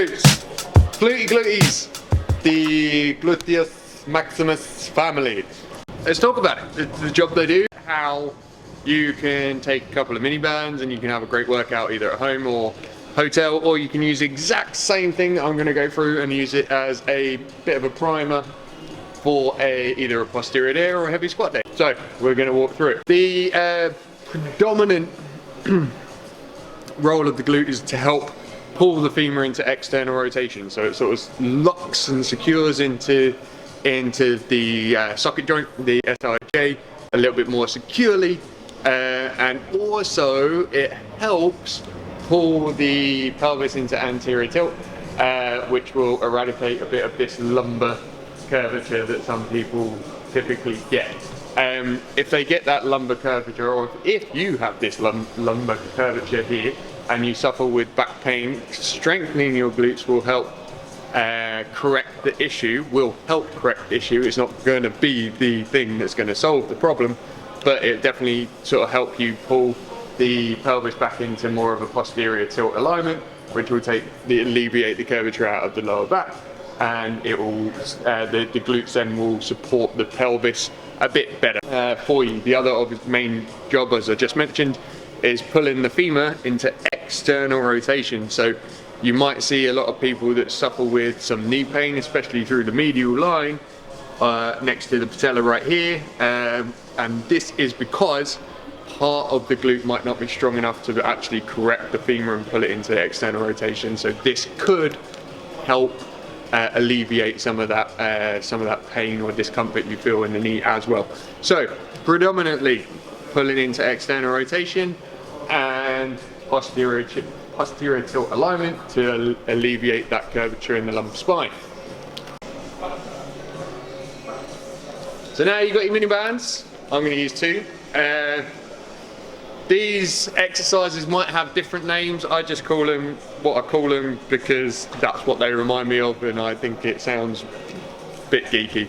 glutes. Glutey glutees. The gluteus maximus family. Let's talk about it. It's the job they do. How you can take a couple of mini bands and you can have a great workout either at home or hotel, or you can use the exact same thing I'm going to go through and use it as a bit of a primer for either a posterior day or a heavy squat day. So we're going to walk through it. The predominant role of the glute is to help pull the femur into external rotation. So it sort of locks and secures into the socket joint, the SIJ, a little bit more securely, and also it helps pull the pelvis into anterior tilt, which will eradicate a bit of this lumbar curvature that some people typically get. If they get that lumbar curvature, or if you have this lumbar curvature here and you suffer with back pain, strengthening your glutes will help correct the issue, It's not going to be the thing that's going to solve the problem, but it definitely sort of help you pull the pelvis back into more of a posterior tilt alignment, which will alleviate the curvature out of the lower back, and it will the glutes then will support the pelvis a bit better for you. The other of his main job, as I just mentioned, is pulling the femur into external rotation. So you might see a lot of people that suffer with some knee pain, especially through the medial line next to the patella right here, and this is because part of the glute might not be strong enough to actually correct the femur and pull it into external rotation. So this could help alleviate some of that pain or discomfort you feel in the knee as well. So predominantly pulling into external rotation and posterior tilt alignment to alleviate that curvature in the lumbar spine. So now you've got your mini bands. I'm going to use two. These exercises might have different names. I just call them what I call them because that's what they remind me of, and I think it sounds a bit geeky.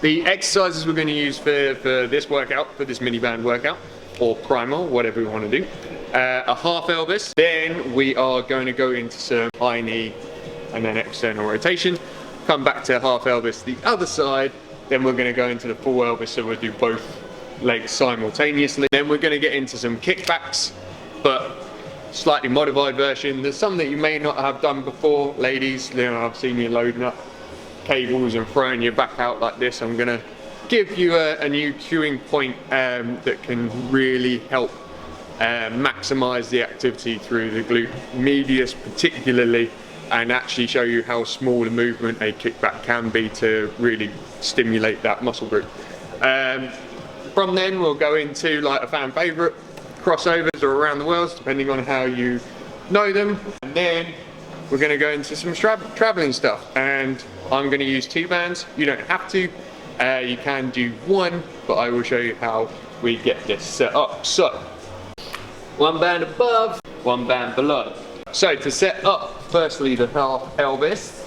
The exercises we're going to use for this workout, for this mini band workout, or primal, whatever we want to do, a half Elvis. Then we are going to go into some high knee and then external rotation. Come back to half Elvis the other side. Then we're going to go into the full Elvis, so we'll do both legs simultaneously. Then we're going to get into some kickbacks, but slightly modified version. There's some that you may not have done before, ladies. You know, I've seen you loading up cables and throwing your back out like this. I'm going to give you a new cueing point that can really help maximize the activity through the glute medius particularly, and actually show you how small a movement a kickback can be to really stimulate that muscle group. From then we'll go into like a fan favorite, crossovers or around the world, depending on how you know them. And then we're going to go into some traveling stuff, and I'm going to use 2 bands. You don't have to, you can do 1, but I will show you how we get this set up. So 1 band above, 1 band below. So to set up, firstly the half Elvis,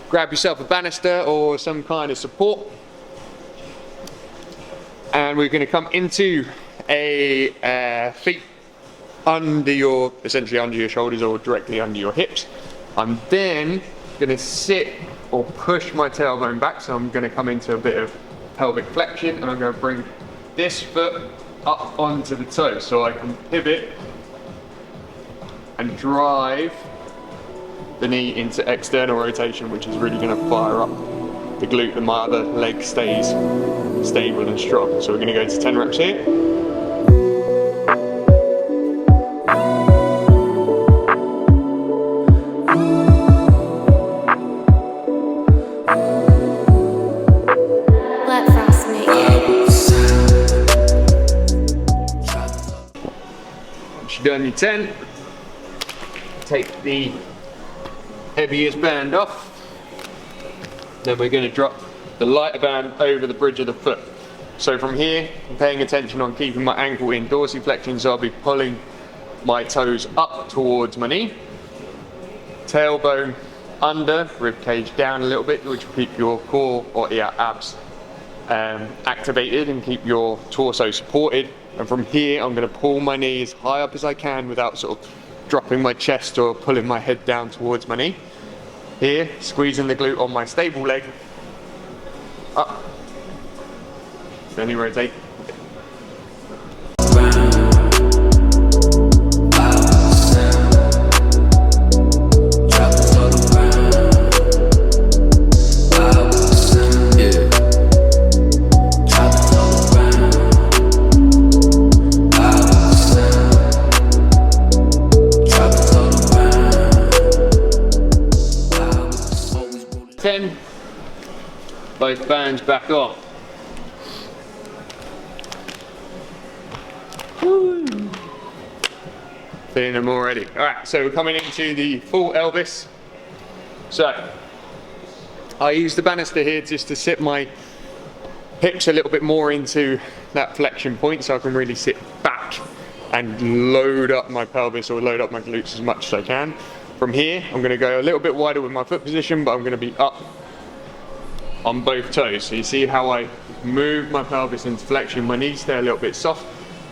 grab yourself a banister or some kind of support, and we're going to come into a feet essentially under your shoulders or directly under your hips. I'm then going to sit or push my tailbone back, so I'm going to come into a bit of pelvic flexion, and I'm going to bring this foot up onto the toe so I can pivot and drive the knee into external rotation, which is really going to fire up the glute, and my other leg stays stable and strong. So we're going to go to 10 reps here. Once you've done your 10, take the heaviest band off. Then we're going to drop the lighter band over the bridge of the foot. So from here, I'm paying attention on keeping my ankle in dorsiflexion, so I'll be pulling my toes up towards my knee. Tailbone under, rib cage down a little bit, which will keep your core or abs activated and keep your torso supported. And from here, I'm going to pull my knee as high up as I can without sort of dropping my chest or pulling my head down towards my knee. here, squeezing the glute on my stable leg, up, then you rotate. Both bands back on. Woo. Feeling them already. Alright, so we're coming into the full Elvis. So, I use the banister here just to sit my hips a little bit more into that flexion point so I can really sit back and load up my pelvis or load up my glutes as much as I can. From here, I'm going to go a little bit wider with my foot position, but I'm going to be up on both toes. So you see how I move my pelvis into flexion, my knees stay a little bit soft,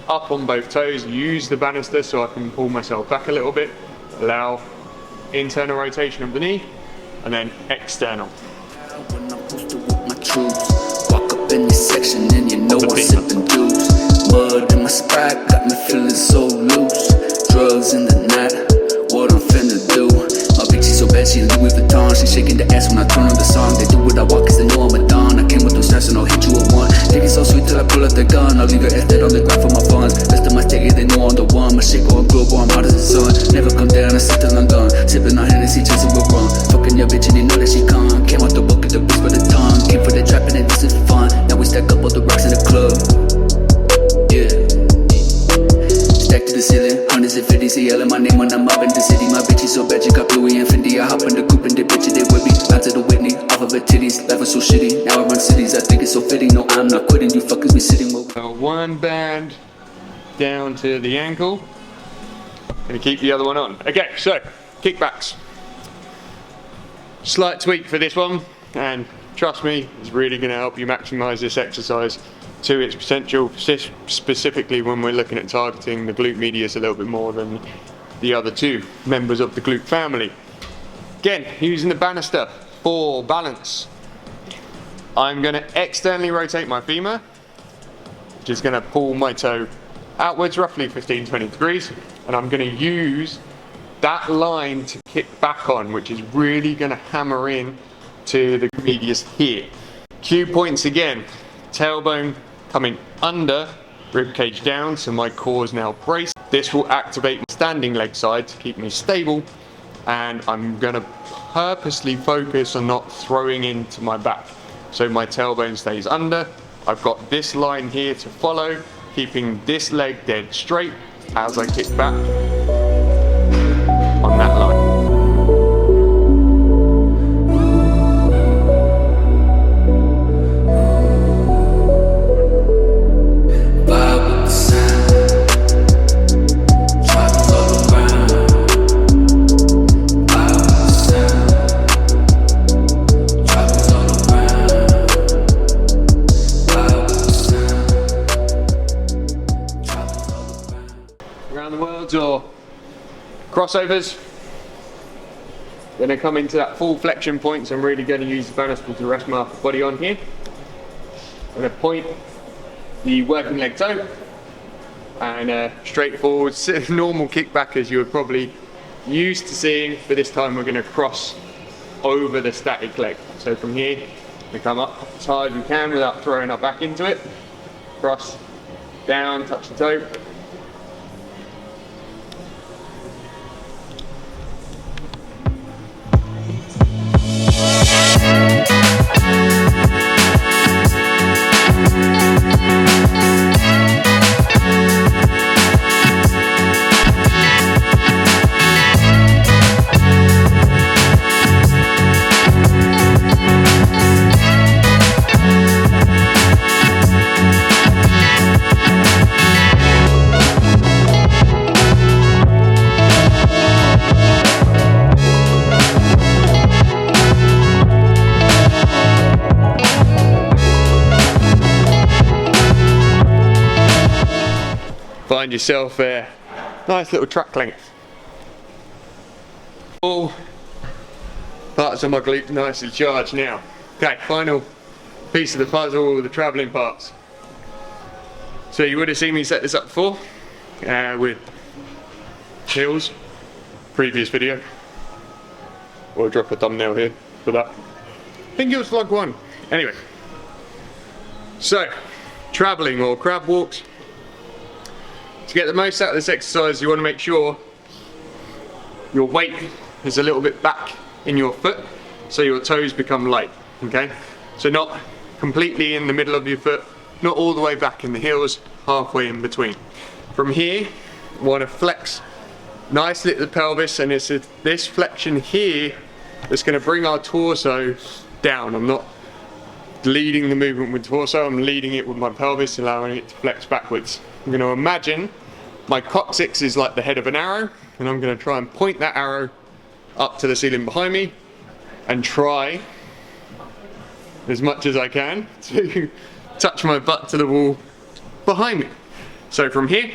up on both toes, use the banister so I can pull myself back a little bit, allow internal rotation of the knee, and then external. When I'm posted with my troops, walk up in this section and you know I'm sipping dupes. Mud in my spot, got me feeling so loose. Drugs in the night, what I'm finna do. My bitch is so bad, she Louis Vuitton. She shaking the ass when I turn on the song. They do what I want cause they know I'm a don. I came with those snaps and I'll hit you with one. Dick is so sweet till I pull out the gun. I'll leave her ass dead on the ground for my funds. Rest of my ticket, they know I'm the one. My shit going global, I'm hot as the sun. Never come down, I sit till I'm done. Sipping on Hennessy, chasing with rum. Fucking your bitch and you know that she gone. Came out the bucket, the bitch by the tongue. Came for the trapping and this is fun. Now we stack up all the rocks in the club. Yeah. Stack to the ceiling, hundreds and fifties, yelling my name when I'm up in the city. My bitch is so bad, she got Louis and Fendi. I hop in the coupe and the bitch, they with me. Out to the Whitney, off of her titties. Life was so shitty, now I run cities. I think it's so fitting, no I'm not quitting. You fuckers be sitting with. So one band down to the ankle. Gonna keep the other one on. Okay, so kickbacks. Slight tweak for this one, and trust me, it's really gonna help you maximize this exercise to its potential, specifically when we're looking at targeting the glute medius a little bit more than the other two members of the glute family. Again, using the banister for balance. I'm going to externally rotate my femur, just going to pull my toe outwards roughly 15-20 degrees, and I'm going to use that line to kick back on, which is really going to hammer in to the medius here. Cue points again, tailbone coming under, rib cage down, so my core is now braced. This will activate my standing leg side to keep me stable, and I'm going to purposely focus on not throwing into my back. So my tailbone stays under. I've got this line here to follow, keeping this leg dead straight as I kick back on that line. Or crossovers. Then I come into that full flexion point, so I'm really going to use the banister to rest my upper body on here. I'm going to point the working leg toe and straightforward normal kickback as you were probably used to seeing, but this time we're going to cross over the static leg. So from here we come up as high as we can without throwing our back into it, cross, down, touch the toe. Find yourself a nice little track length. Full Parts of my glutes nicely charged now. Okay, final piece of the puzzle, the travelling parts. So you would have seen me set this up before with heels, previous video. Or drop a thumbnail here for that. I think it was vlog 1. Anyway, so travelling or crab walks. To get the most out of this exercise, you want to make sure your weight is a little bit back in your foot, so your toes become light. Okay, so not completely in the middle of your foot, not all the way back in the heels, halfway in between. From here, you want to flex nicely at the pelvis, and it's this flexion here that's going to bring our torso down. I'm not leading the movement with torso, I'm leading it with my pelvis, allowing it to flex backwards. I'm going to imagine my coccyx is like the head of an arrow, and I'm going to try and point that arrow up to the ceiling behind me and try as much as I can to touch my butt to the wall behind me. So from here,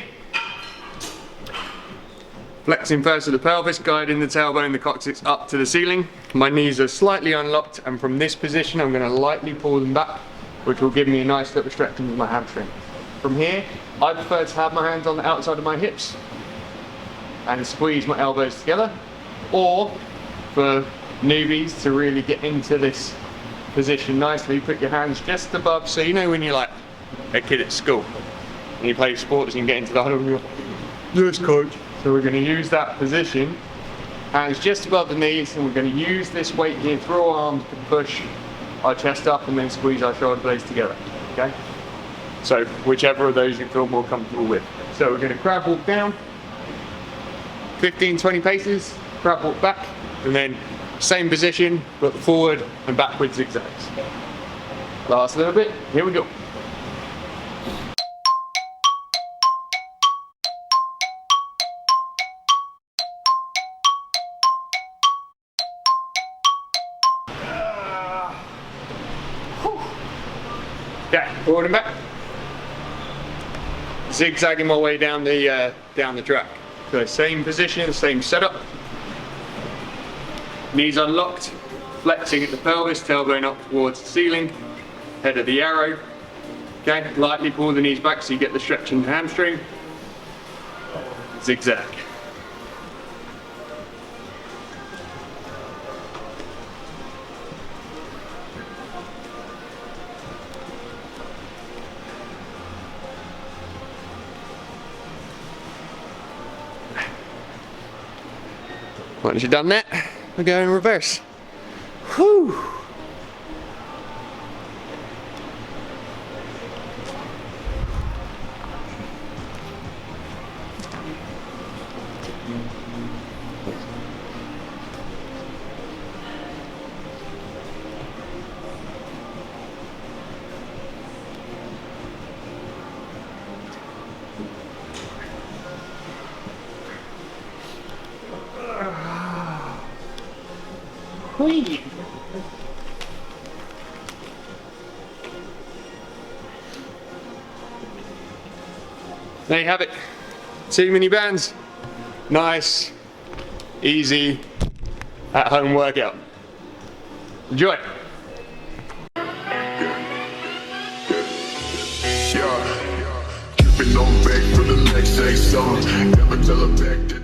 flexing first of the pelvis, guiding the tailbone, the coccyx up to the ceiling. My knees are slightly unlocked, and from this position I'm going to lightly pull them back, which will give me a nice little stretching of my hamstring. From here, I prefer to have my hands on the outside of my hips and squeeze my elbows together, or for newbies to really get into this position nicely, put your hands just above, so you know when you're like a kid at school and you play sports and you get into the huddle and you're like, yes coach. So we're going to use that position, hands just above the knees, and we're going to use this weight here through our arms to push our chest up and then squeeze our shoulder blades together. Okay? So whichever of those you feel more comfortable with. So we're going to crab walk down, 15-20 paces, crab walk back, and then same position but forward and backward zigzags. Last little bit, here we go. Yeah, forward and back. Zigzagging my way down the track. So same position, same setup. Knees unlocked, flexing at the pelvis, tailbone up towards the ceiling, head of the arrow. Okay, lightly pull the knees back so you get the stretch in the hamstring. Zigzag. Once you've done that, we go in reverse. Whew. Whee. There you have it. 2 mini bands. Nice, easy, at-home workout. Enjoy. Keep it on back for the next say something. Never tell her back.